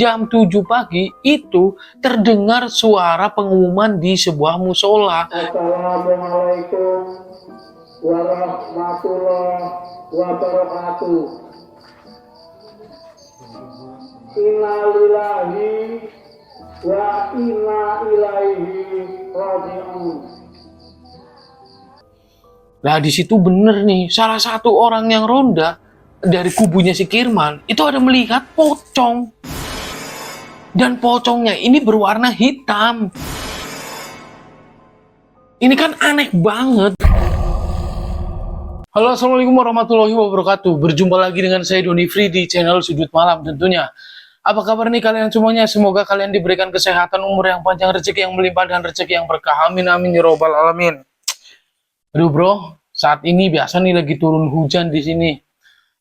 jam 7 pagi itu terdengar suara pengumuman di sebuah musola. Assalamualaikum warahmatullahi wabarakatuh. Inna lillahi wa inna ilaihi raji'un. Nah di situ bener nih, salah satu orang yang ronda dari kubunya si Kirman itu ada melihat pocong. Dan pocongnya ini berwarna hitam. Ini kan aneh banget. Halo, assalamualaikum warahmatullahi wabarakatuh. Berjumpa lagi dengan saya Doni Free di channel Sudut Malam tentunya. Apa kabar nih kalian semuanya? Semoga kalian diberikan kesehatan, umur yang panjang, rezeki yang melimpah, dan rezeki yang berkah. Amin amin ya robbal alamin. Aduh bro, saat ini biasa nih lagi turun hujan di sini.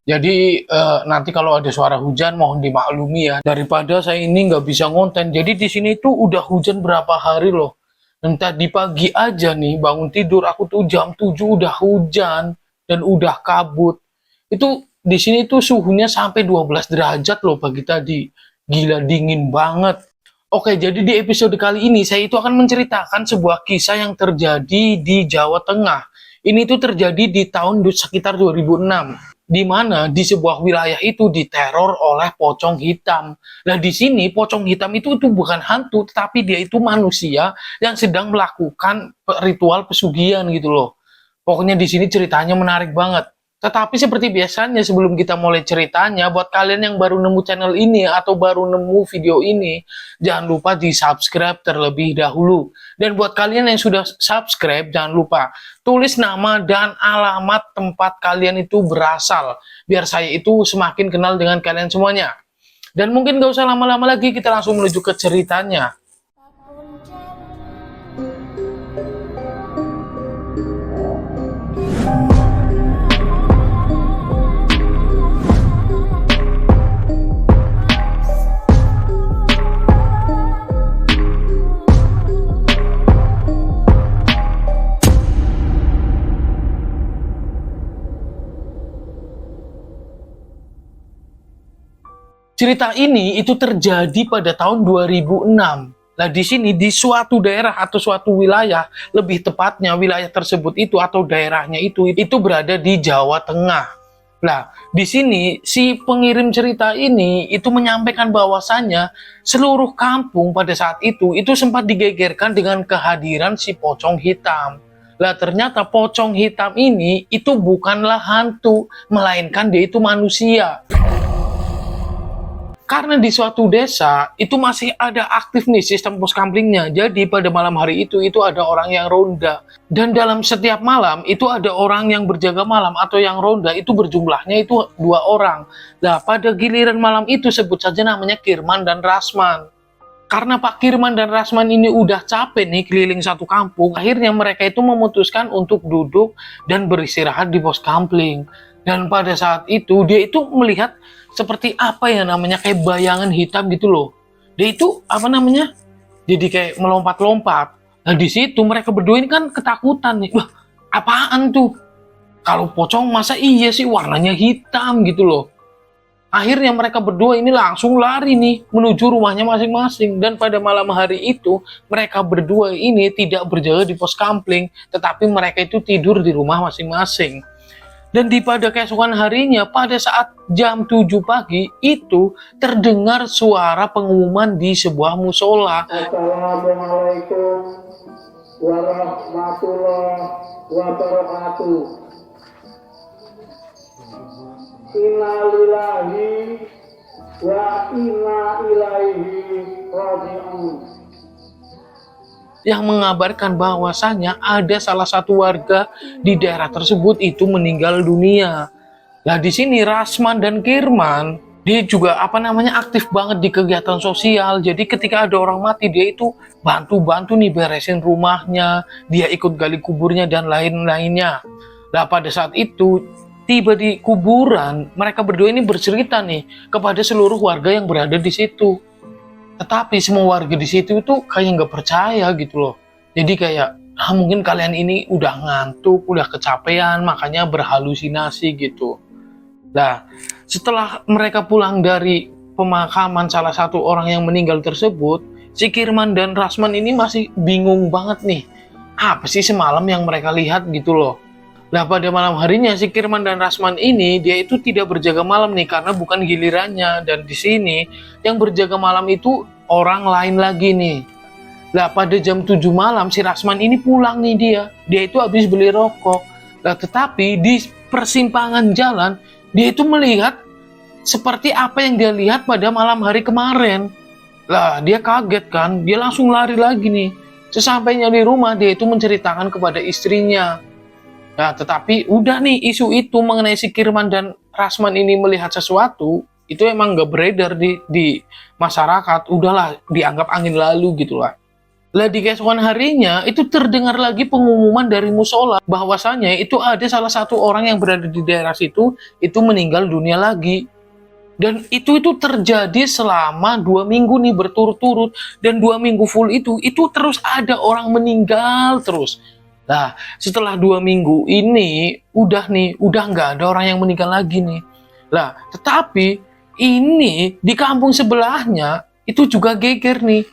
Jadi nanti kalau ada suara hujan mohon dimaklumi ya. Daripada saya ini nggak bisa ngonten. Jadi di sini tuh udah hujan berapa hari loh. Dan tadi pagi aja nih bangun tidur aku tuh jam 7 udah hujan dan udah kabut. Itu di sini tuh suhunya sampai 12 derajat loh pagi tadi. Gila dingin banget. Oke, jadi di episode kali ini saya itu akan menceritakan sebuah kisah yang terjadi di Jawa Tengah. Ini tuh terjadi di tahun sekitar 2006. Di mana di sebuah wilayah itu diteror oleh pocong hitam. Nah di sini pocong hitam itu bukan hantu, tetapi dia itu manusia yang sedang melakukan ritual pesugihan gitu loh. Pokoknya di sini ceritanya menarik banget. Tetapi seperti biasanya sebelum kita mulai ceritanya, buat kalian yang baru nemu channel ini atau baru nemu video ini, jangan lupa di subscribe terlebih dahulu. Dan buat kalian yang sudah subscribe, jangan lupa tulis nama dan alamat tempat kalian itu berasal. Biar saya itu semakin kenal dengan kalian semuanya. Dan mungkin gak usah lama-lama lagi, kita langsung menuju ke ceritanya. Cerita ini itu terjadi pada tahun 2006. Nah, di sini di suatu daerah atau suatu wilayah, lebih tepatnya wilayah tersebut itu atau daerahnya itu berada di Jawa Tengah. Nah, di sini si pengirim cerita ini itu menyampaikan bahwasannya seluruh kampung pada saat itu sempat digegerkan dengan kehadiran si pocong hitam. Lah ternyata pocong hitam ini itu bukanlah hantu, melainkan dia itu manusia. Karena di suatu desa itu masih ada aktif nih sistem pos kamplingnya. Jadi pada malam hari itu ada orang yang ronda. Dan dalam setiap malam itu ada orang yang berjaga malam atau yang ronda itu berjumlahnya itu 2 orang. Nah pada giliran malam itu sebut saja namanya Kirman dan Rasman. Karena Pak Kirman dan Rasman ini udah capek nih keliling satu kampung. Akhirnya mereka itu memutuskan untuk duduk dan beristirahat di pos kampling. Dan pada saat itu dia itu melihat seperti apa ya namanya kayak bayangan hitam gitu loh. Dia itu apa namanya? Jadi kayak melompat-lompat. Nah di situ mereka berdua ini kan ketakutan nih. Wah, apaan tuh? Kalau pocong masa iya sih warnanya hitam gitu loh. Akhirnya mereka berdua ini langsung lari nih menuju rumahnya masing-masing. Dan pada malam hari itu mereka berdua ini tidak berjaga di pos kampling, tetapi mereka itu tidur di rumah masing-masing. Dan pada keesokan harinya pada saat jam 7 pagi itu terdengar suara pengumuman di sebuah musola. Assalamualaikum warahmatullahi wabarakatuh. Inna lillahi wa inna ilaihi raji'un. Yang mengabarkan bahwasannya ada salah satu warga di daerah tersebut itu meninggal dunia. Nah di sini Rasman dan Kirman dia juga apa namanya aktif banget di kegiatan sosial. Jadi ketika ada orang mati dia itu bantu-bantu nih beresin rumahnya, dia ikut gali kuburnya dan lain-lainnya. Nah pada saat itu tiba di kuburan mereka berdua ini bercerita nih kepada seluruh warga yang berada di situ. Tetapi semua warga di situ itu kayak nggak percaya gitu loh. Jadi kayak, mungkin kalian ini udah ngantuk, udah kecapean, makanya berhalusinasi gitu. Nah, setelah mereka pulang dari pemakaman salah satu orang yang meninggal tersebut, si Kirman dan Rasman ini masih bingung banget nih. Apa sih semalam yang mereka lihat gitu loh. Nah, pada malam harinya si Kirman dan Rasman ini dia itu tidak berjaga malam nih karena bukan gilirannya, dan di sini yang berjaga malam itu orang lain lagi nih. Nah, pada jam 7 malam si Rasman ini pulang nih dia. Dia itu habis beli rokok. Nah, tetapi di persimpangan jalan dia itu melihat seperti apa yang dia lihat pada malam hari kemarin. Lah, dia kaget kan, dia langsung lari lagi nih. Sesampainya di rumah, dia itu menceritakan kepada istrinya. Nah, tetapi udah nih isu itu mengenai si Kirman dan Rasman ini melihat sesuatu, itu emang gak beredar di masyarakat. Udahlah, dianggap angin lalu gitulah. Lah, di keesokan harinya, itu terdengar lagi pengumuman dari musola bahwasanya itu ada salah satu orang yang berada di daerah situ, itu meninggal dunia lagi. Dan itu terjadi selama 2 minggu nih berturut-turut, dan 2 minggu full itu terus ada orang meninggal terus. Nah, setelah 2 minggu ini udah nggak ada orang yang meninggal lagi nih. Lah, tetapi ini di kampung sebelahnya itu juga geger nih.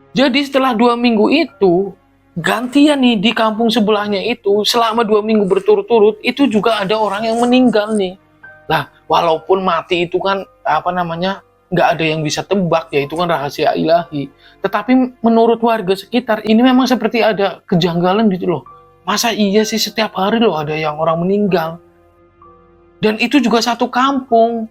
Jadi setelah 2 minggu itu gantian nih di kampung sebelahnya itu selama 2 minggu berturut-turut itu juga ada orang yang meninggal nih. Nah, walaupun mati itu kan nggak ada yang bisa tebak ya, itu kan rahasia ilahi. Tetapi menurut warga sekitar ini memang seperti ada kejanggalan gitu loh. Masa iya sih setiap hari loh ada yang orang meninggal? Dan itu juga satu kampung.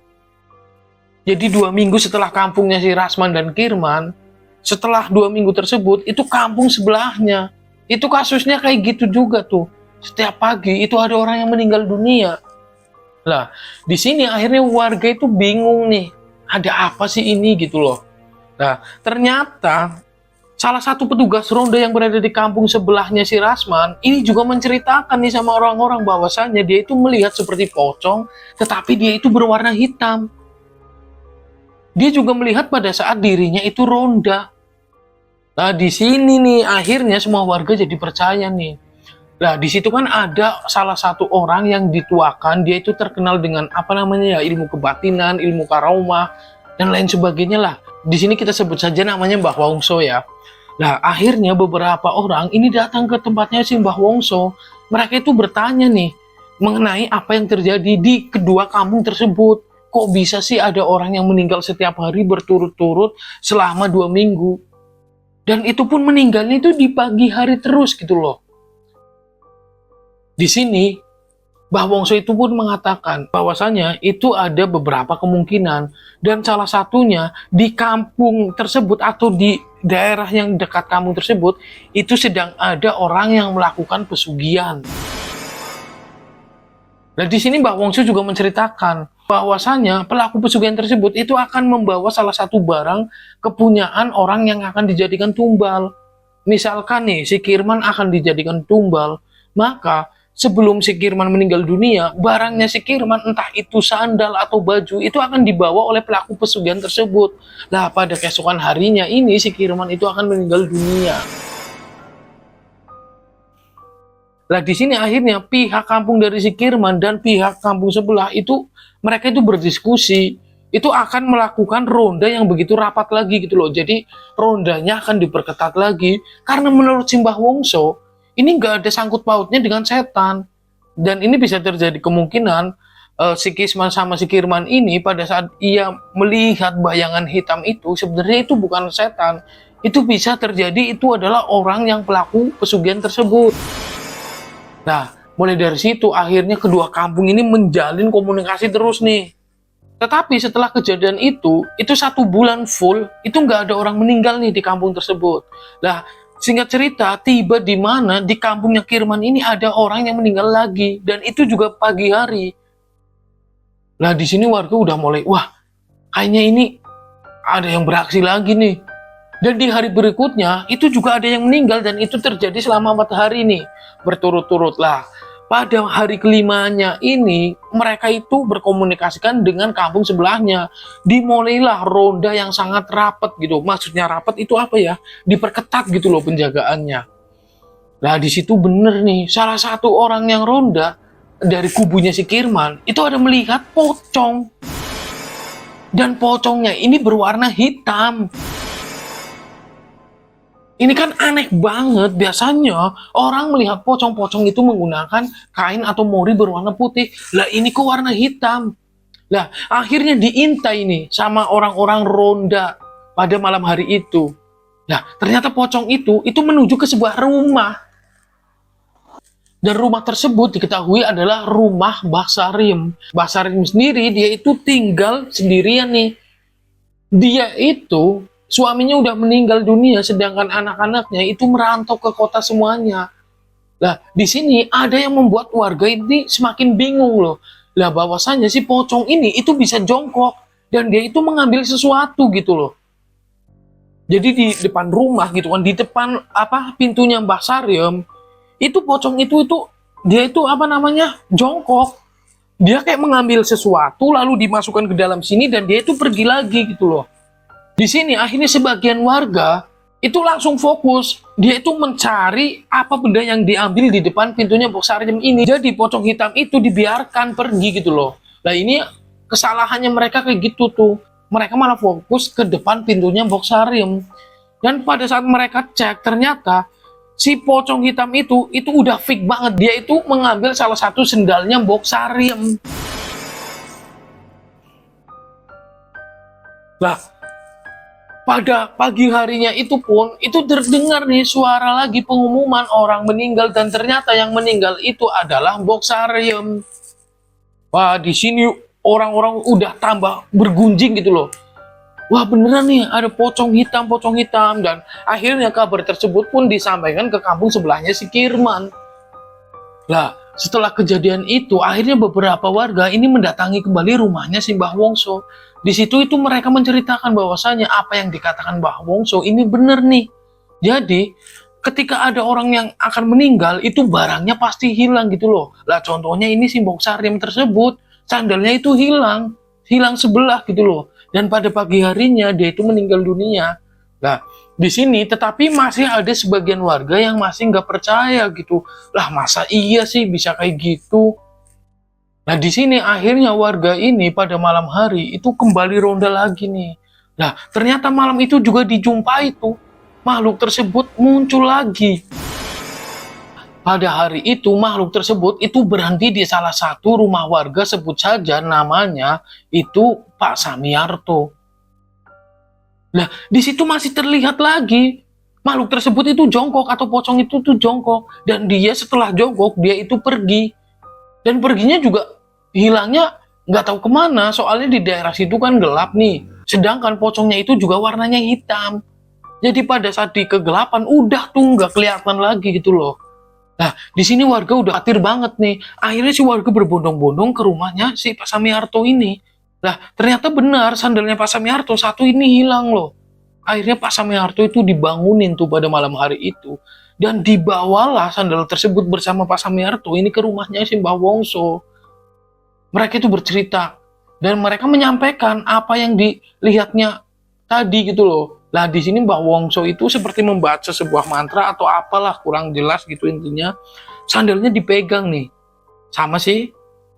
Jadi 2 minggu setelah kampungnya si Rasman dan Kirman, setelah 2 minggu tersebut itu kampung sebelahnya. Itu kasusnya kayak gitu juga tuh. Setiap pagi itu ada orang yang meninggal dunia. Lah, di sini akhirnya warga itu bingung nih, ada apa sih ini gitu loh. Nah, ternyata salah satu petugas ronda yang berada di kampung sebelahnya si Rasman ini juga menceritakan nih sama orang-orang bahwasannya dia itu melihat seperti pocong, tetapi dia itu berwarna hitam. Dia juga melihat pada saat dirinya itu ronda. Nah, di sini nih akhirnya semua warga jadi percaya nih. Nah, di situ kan ada salah satu orang yang dituakan, dia itu terkenal dengan ilmu kebatinan, ilmu karaumah, dan lain sebagainya lah. Di sini kita sebut saja namanya Mbah Wongso ya. Nah, akhirnya beberapa orang ini datang ke tempatnya si Mbah Wongso. Mereka itu bertanya nih, mengenai apa yang terjadi di kedua kampung tersebut. Kok bisa sih ada orang yang meninggal setiap hari berturut-turut selama 2 minggu? Dan itu pun meninggalnya itu di pagi hari terus gitu loh. Di sini, Mbah Wongso itu pun mengatakan bahwasanya itu ada beberapa kemungkinan, dan salah satunya di kampung tersebut atau di daerah yang dekat kampung tersebut itu sedang ada orang yang melakukan pesugihan. Nah, di sini Mbah Wongso juga menceritakan bahwasanya pelaku pesugihan tersebut itu akan membawa salah satu barang kepunyaan orang yang akan dijadikan tumbal. Misalkan nih si Kirman akan dijadikan tumbal, maka sebelum si Kirman meninggal dunia, barangnya si Kirman entah itu sandal atau baju itu akan dibawa oleh pelaku pesugihan tersebut. Nah, pada keesokan harinya ini si Kirman itu akan meninggal dunia. Nah, di sini akhirnya pihak kampung dari si Kirman dan pihak kampung sebelah itu mereka itu berdiskusi. Itu akan melakukan ronda yang begitu rapat lagi gitu loh. Jadi rondanya akan diperketat lagi karena menurut Simbah Wongso ini nggak ada sangkut pautnya dengan setan. Dan ini bisa terjadi kemungkinan si Kisman sama si Kirman ini pada saat ia melihat bayangan hitam itu sebenarnya itu bukan setan. Itu bisa terjadi itu adalah orang yang pelaku pesugihan tersebut. Nah, mulai dari situ akhirnya kedua kampung ini menjalin komunikasi terus nih. Tetapi setelah kejadian itu 1 bulan full, itu nggak ada orang meninggal nih di kampung tersebut. Nah, singkat cerita, tiba di mana di kampungnya Kirman ini ada orang yang meninggal lagi, dan itu juga pagi hari. Nah, di sini warga udah mulai, wah, kayaknya ini ada yang beraksi lagi nih. Dan di hari berikutnya, itu juga ada yang meninggal, dan itu terjadi selama 4 hari nih, berturut-turut lah. Pada hari kelimanya ini, mereka itu berkomunikasikan dengan kampung sebelahnya. Dimulailah ronda yang sangat rapat gitu. Maksudnya rapat itu apa ya? Diperketat gitu loh penjagaannya. Nah, di situ bener nih, salah satu orang yang ronda dari kubunya si Kirman, itu ada melihat pocong. Dan pocongnya ini berwarna hitam. Ini kan aneh banget. Biasanya orang melihat pocong-pocong itu menggunakan kain atau mori berwarna putih. Lah ini kok warna hitam. Lah akhirnya diintai nih sama orang-orang ronda pada malam hari itu. Nah ternyata pocong itu menuju ke sebuah rumah. Dan rumah tersebut diketahui adalah rumah Mbah Sarim. Mbah Sarim sendiri dia itu tinggal sendirian nih. Dia itu suaminya udah meninggal dunia, sedangkan anak-anaknya itu merantau ke kota semuanya. Lah, di sini ada yang membuat warga ini semakin bingung loh. Lah, bahwasanya si pocong ini itu bisa jongkok dan dia itu mengambil sesuatu gitu loh. Jadi di depan rumah gitu kan, di depan pintunya Mbah Sarim, itu pocong itu dia itu jongkok. Dia kayak mengambil sesuatu lalu dimasukkan ke dalam sini dan dia itu pergi lagi gitu loh. Di sini akhirnya sebagian warga itu langsung fokus. Dia itu mencari apa benda yang diambil di depan pintunya Mbah Sarim ini. Jadi pocong hitam itu dibiarkan pergi gitu loh. Nah ini kesalahannya mereka kayak gitu tuh. Mereka malah fokus ke depan pintunya Mbah Sarim. Dan pada saat mereka cek ternyata si pocong hitam itu udah fix banget. Dia itu mengambil salah satu sendalnya Mbah Sarim. Nah, pada pagi harinya itu pun, itu terdengar nih suara lagi pengumuman orang meninggal dan ternyata yang meninggal itu adalah Mbah Sarim. Wah, di sini orang-orang udah tambah bergunjing gitu loh. Wah, beneran nih ada pocong hitam dan akhirnya kabar tersebut pun disampaikan ke kampung sebelahnya si Kirman. Lah, setelah kejadian itu, akhirnya beberapa warga ini mendatangi kembali rumahnya si Mbah Wongso. Di situ itu mereka menceritakan bahwasanya apa yang dikatakan Mbah Wongso ini benar nih. Jadi, ketika ada orang yang akan meninggal, itu barangnya pasti hilang gitu loh. Lah, contohnya ini si Mbah Sarim tersebut, sandalnya itu hilang sebelah gitu loh. Dan pada pagi harinya dia itu meninggal dunia. Nah, di sini tetapi masih ada sebagian warga yang masih nggak percaya gitu. Lah masa iya sih bisa kayak gitu? Nah di sini akhirnya warga ini pada malam hari itu kembali ronda lagi nih. Nah ternyata malam itu juga dijumpai tuh makhluk tersebut muncul lagi. Pada hari itu makhluk tersebut itu berhenti di salah satu rumah warga, sebut saja namanya itu Pak Samiarto. Nah, di situ masih terlihat lagi makhluk tersebut itu jongkok atau pocong itu tuh jongkok dan dia setelah jongkok dia itu pergi dan perginya juga hilangnya nggak tahu kemana soalnya di daerah situ kan gelap nih. Sedangkan pocongnya itu juga warnanya hitam. Jadi pada saat di kegelapan udah tuh nggak kelihatan lagi gitu loh. Nah, di sini warga udah khawatir banget nih. Akhirnya si warga berbondong-bondong ke rumahnya si Pak Samiarto ini. Nah, ternyata benar sandalnya Pak Samiarto satu ini hilang loh. Akhirnya Pak Samiarto itu dibangunin tuh pada malam hari itu. Dan dibawalah sandal tersebut bersama Pak Samiarto ini ke rumahnya si Mbah Wongso. Mereka itu bercerita. Dan mereka menyampaikan apa yang dilihatnya tadi gitu loh. Nah di sini Mbah Wongso itu seperti membaca sebuah mantra atau apalah kurang jelas gitu intinya. Sandalnya dipegang nih sama si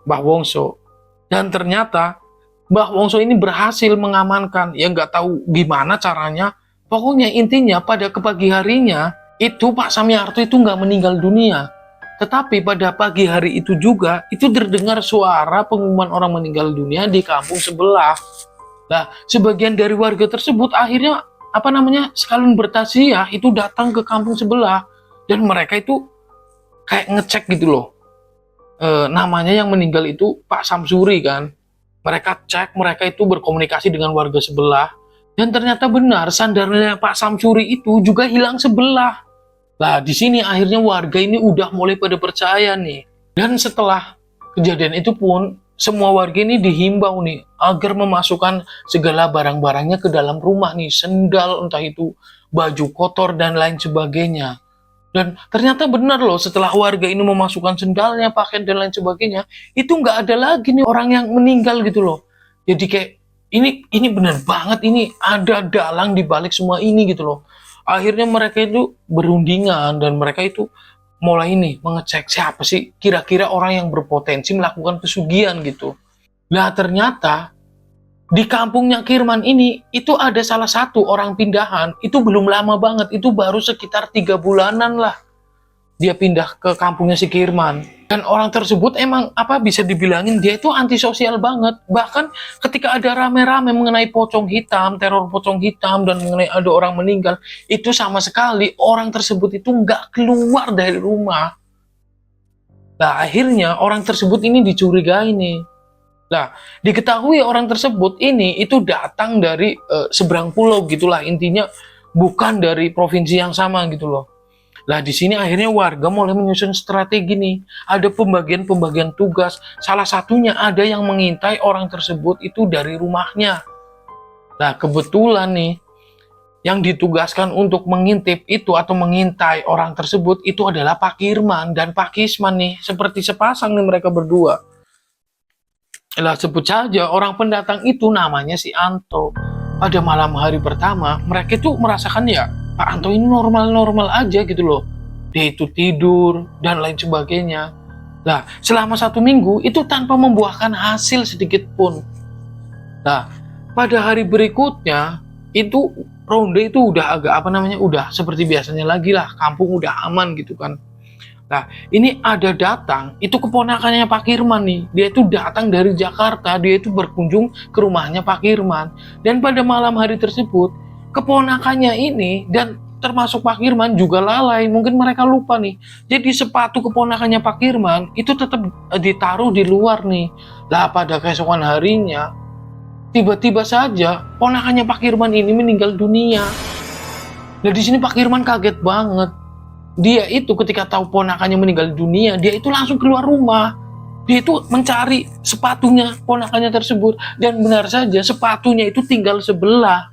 Mbah Wongso. Dan ternyata Mbah Wongso ini berhasil mengamankan. Ya nggak tahu gimana caranya. Pokoknya intinya pada pagi harinya itu Pak Samiarto itu nggak meninggal dunia. Tetapi pada pagi hari itu juga itu terdengar suara pengumuman orang meninggal dunia di kampung sebelah. Nah sebagian dari warga tersebut akhirnya sekalian bertaziah itu datang ke kampung sebelah dan mereka itu kayak ngecek gitu loh, namanya yang meninggal itu Pak Samsuri kan. Mereka cek, mereka itu berkomunikasi dengan warga sebelah dan ternyata benar sandalnya Pak Samsuri itu juga hilang sebelah. Nah di sini akhirnya warga ini udah mulai pada percaya nih. Dan setelah kejadian itu pun semua warga ini dihimbau nih agar memasukkan segala barang-barangnya ke dalam rumah nih, sendal, entah itu baju kotor dan lain sebagainya. Dan ternyata benar loh setelah warga ini memasukkan sendalnya, pakaian dan lain sebagainya, itu nggak ada lagi nih orang yang meninggal gitu loh. Jadi kayak ini benar banget ini ada dalang di balik semua ini gitu loh. Akhirnya mereka itu berundingan dan mereka itu mulai ini mengecek siapa sih kira-kira orang yang berpotensi melakukan pesugihan gitu. Nah ternyata di kampungnya Kirman ini, itu ada salah satu orang pindahan, itu belum lama banget, itu baru sekitar 3 bulanan lah. Dia pindah ke kampungnya si Kirman. Dan orang tersebut emang bisa dibilangin dia itu antisosial banget. Bahkan ketika ada rame-rame mengenai pocong hitam, teror pocong hitam, dan mengenai ada orang meninggal, itu sama sekali orang tersebut itu nggak keluar dari rumah. Nah, akhirnya orang tersebut ini dicurigai nih. Nah, diketahui orang tersebut ini itu datang dari seberang pulau gitulah, intinya bukan dari provinsi yang sama gitu loh. Nah, di sini akhirnya warga mulai menyusun strategi nih. Ada pembagian tugas. Salah satunya ada yang mengintai orang tersebut itu dari rumahnya. Nah, kebetulan nih yang ditugaskan untuk mengintip itu atau mengintai orang tersebut itu adalah Pak Kirman dan Pak Kisman nih, seperti sepasang nih mereka berdua. Lah, sebut saja orang pendatang itu namanya si Anto. Pada malam hari pertama, mereka itu merasakan ya, Pak Anto ini normal-normal aja gitu loh. Dia itu tidur dan lain sebagainya. Nah, selama 1 minggu itu tanpa membuahkan hasil sedikit pun. Nah, pada hari berikutnya itu ronde itu udah agak udah seperti biasanya lagi lah, kampung udah aman gitu kan. Nah, ini ada datang, itu keponakannya Pak Kirman nih. Dia itu datang dari Jakarta, dia itu berkunjung ke rumahnya Pak Kirman. Dan pada malam hari tersebut, keponakannya ini dan termasuk Pak Kirman juga lalai. Mungkin mereka lupa nih. Jadi sepatu keponakannya Pak Kirman itu tetap ditaruh di luar nih. Lah, pada keesokan harinya, tiba-tiba saja ponakannya Pak Kirman ini meninggal dunia. Nah, di sini Pak Kirman kaget banget. Dia itu ketika tahu ponakannya meninggal dunia, dia itu langsung keluar rumah. Dia itu mencari sepatunya ponakannya tersebut, dan benar saja sepatunya itu tinggal sebelah.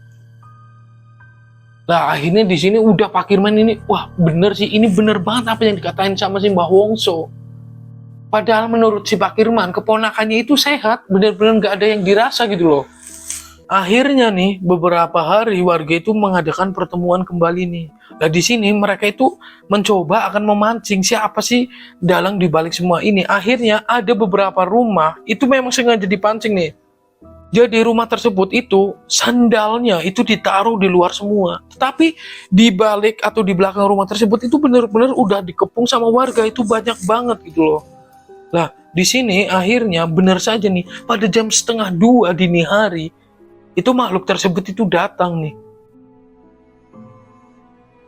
Nah, akhirnya di sini udah Pak Kirman ini, wah bener sih, ini bener banget apa yang dikatain sama si Mbah Wongso. Padahal menurut si Pak Kirman, keponakannya itu sehat, bener-bener gak ada yang dirasa gitu loh. Akhirnya nih, beberapa hari warga itu mengadakan pertemuan kembali nih. Nah, di sini mereka itu mencoba akan memancing siapa sih dalang dibalik semua ini. Akhirnya ada beberapa rumah itu memang sengaja dipancing nih. Jadi rumah tersebut itu sandalnya itu ditaruh di luar semua. Tetapi di balik atau di belakang rumah tersebut itu benar-benar udah dikepung sama warga, itu banyak banget gitu loh. Nah, di sini akhirnya benar saja nih pada jam 1:30 dini hari itu makhluk tersebut itu datang nih.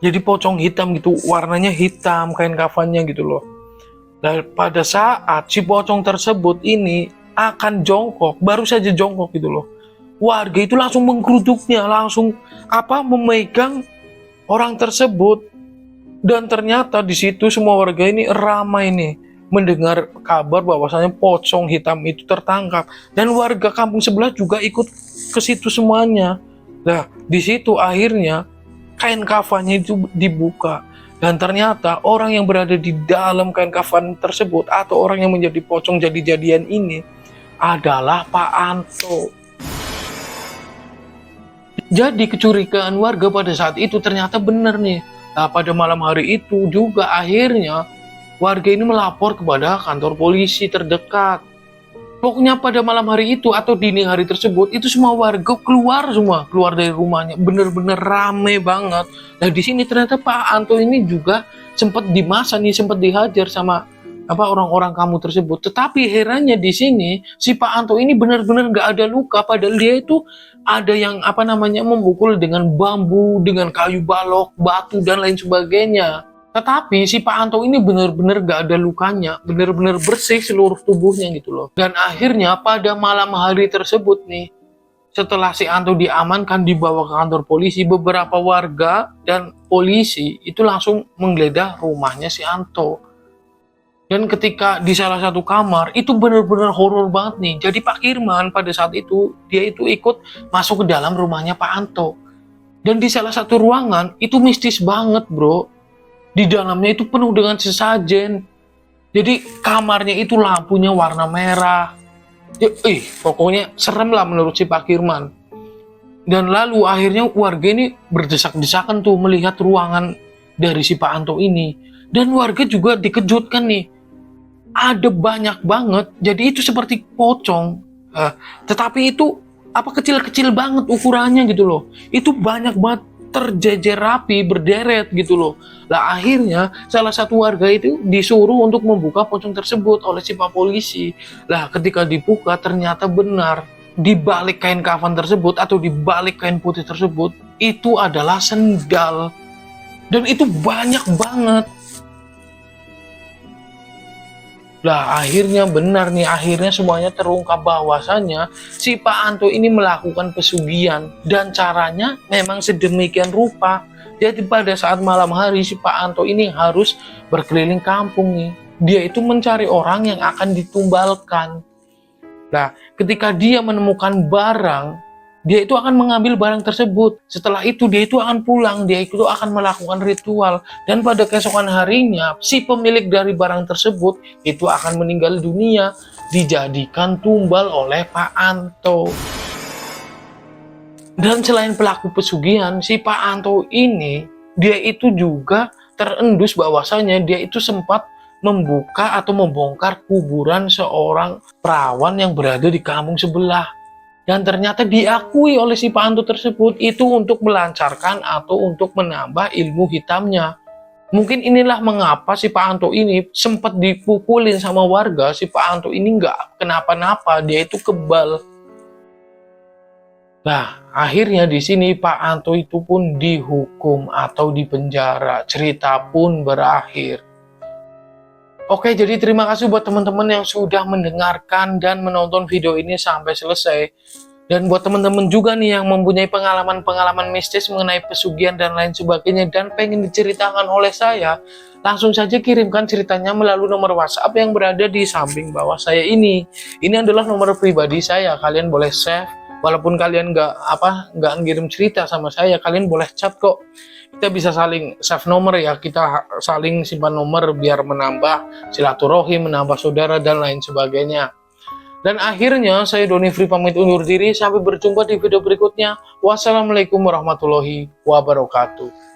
Jadi pocong hitam gitu, warnanya hitam, kain kafannya gitu loh. Dan pada saat si pocong tersebut ini akan jongkok, baru saja jongkok gitu loh, warga itu langsung menggeruduknya, langsung memegang orang tersebut. Dan ternyata di situ semua warga ini ramai nih mendengar kabar bahwasanya pocong hitam itu tertangkap, dan warga kampung sebelah juga ikut ke situ semuanya. Nah, di situ akhirnya kain kafannya itu dibuka, dan ternyata orang yang berada di dalam kain kafan tersebut atau orang yang menjadi pocong jadi-jadian ini adalah Pak Anto. Jadi kecurigaan warga pada saat itu ternyata benar nih. Nah, pada malam hari itu juga akhirnya warga ini melapor kepada kantor polisi terdekat. Pokoknya pada malam hari itu atau dini hari tersebut itu semua warga keluar dari rumahnya, bener-bener rame banget. Nah, di sini ternyata Pak Anto ini juga sempat dimasa nih, sempat dihajar sama orang-orang kamu tersebut. Tetapi herannya di sini si Pak Anto ini benar-benar nggak ada luka, padahal dia itu ada yang memukul dengan bambu, dengan kayu balok, batu dan lain sebagainya. Tetapi si Pak Anto ini benar-benar gak ada lukanya, benar-benar bersih seluruh tubuhnya gitu loh. Dan akhirnya pada malam hari tersebut nih, setelah si Anto diamankan dibawa ke kantor polisi, beberapa warga dan polisi itu langsung menggeledah rumahnya si Anto. Dan ketika di salah satu kamar, itu benar-benar horor banget nih. Jadi Pak Kirman pada saat itu, dia itu ikut masuk ke dalam rumahnya Pak Anto. Dan di salah satu ruangan, itu mistis banget bro. Di dalamnya itu penuh dengan sesajen. Jadi kamarnya itu lampunya warna merah. Pokoknya serem lah menurut si Pak Kirman. Dan lalu akhirnya warga ini berdesak-desakan tuh melihat ruangan dari si Pak Anto ini. Dan warga juga dikejutkan nih. Ada banyak banget. Jadi itu seperti pocong. Tetapi itu apa kecil-kecil banget ukurannya gitu loh. Itu banyak banget terjejer rapi berderet gitu loh. Lah akhirnya salah satu warga itu disuruh untuk membuka pocong tersebut oleh si Pak Polisi. Lah ketika dibuka ternyata benar di balik kain kafan tersebut atau di balik kain putih tersebut itu adalah sendal. Dan itu banyak banget. Lah akhirnya benar nih, akhirnya semuanya terungkap bahwasannya si Pak Anto ini melakukan pesugihan dan caranya memang sedemikian rupa. Jadi pada saat malam hari si Pak Anto ini harus berkeliling kampung nih. Dia itu mencari orang yang akan ditumbalkan. Nah, ketika dia menemukan barang, dia itu akan mengambil barang tersebut. Setelah itu dia itu akan pulang, dia itu akan melakukan ritual. Dan pada keesokan harinya, si pemilik dari barang tersebut itu akan meninggal dunia, dijadikan tumbal oleh Pak Anto. Dan selain pelaku pesugihan, si Pak Anto ini, dia itu juga terendus bahwasanya dia itu sempat membuka atau membongkar kuburan seorang perawan yang berada di kampung sebelah. Dan ternyata diakui oleh si Pak Anto tersebut itu untuk melancarkan atau untuk menambah ilmu hitamnya. Mungkin inilah mengapa si Pak Anto ini sempat dipukulin sama warga. Si Pak Anto ini nggak kenapa-napa, dia itu kebal. Nah, akhirnya di sini Pak Anto itu pun dihukum atau dipenjara. Cerita pun berakhir. Oke, jadi terima kasih buat teman-teman yang sudah mendengarkan dan menonton video ini sampai selesai. Dan buat teman-teman juga nih yang mempunyai pengalaman-pengalaman mistis mengenai pesugihan dan lain sebagainya dan pengen diceritakan oleh saya, langsung saja kirimkan ceritanya melalui nomor WhatsApp yang berada di samping bawah saya ini. Ini adalah nomor pribadi saya, kalian boleh save. Walaupun kalian nggak ngirim cerita sama saya, kalian boleh chat kok. Kita bisa saling save nomor ya, kita saling simpan nomor biar menambah silaturahim, menambah saudara dan lain sebagainya. Dan akhirnya saya Doni Free pamit undur diri, sampai berjumpa di video berikutnya. Wassalamualaikum warahmatullahi wabarakatuh.